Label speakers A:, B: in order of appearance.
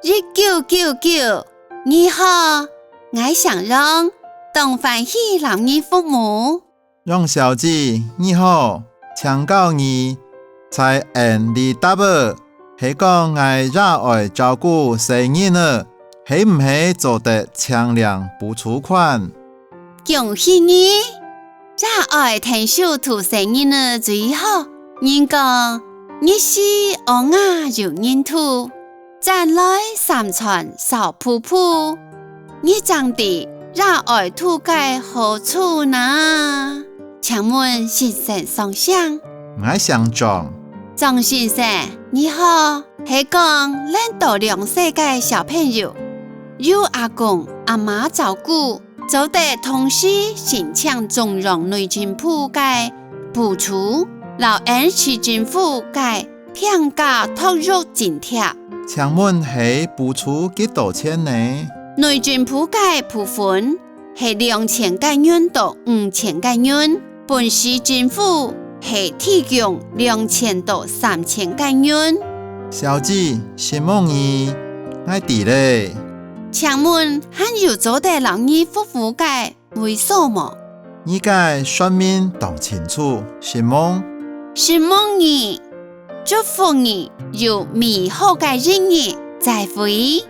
A: 1999，你好，我想让东欢喜老你父母。
B: 杨小姐，你好，请教你在NDW是讲我热爱照顾生意呢，是唔是做得强量补助款？
A: 恭喜你，热爱听小图生意呢最好。人讲你是欧亚有人土，咱来三川少瀑布。你长得热爱土改何处呢？请问先生上相？
B: 我想讲，
A: 张先生你好，是讲咱度量世界小朋友，有阿公阿妈照顾，做得同时申请中央内政部嘅补助，老恩市政府嘅平價托育津貼。
B: 請問係補助幾多錢呢？
A: 內政部嘅部分係2000個元到5000個元，本市政府係提供2000到3000個元。
B: 小姐，什麼意？我知咧。
A: 請問還有做得老二夫婦嘅為什麼？
B: 你該說明當清楚，什麼？
A: 什麼你？祝福你有美好嘅日子，再會。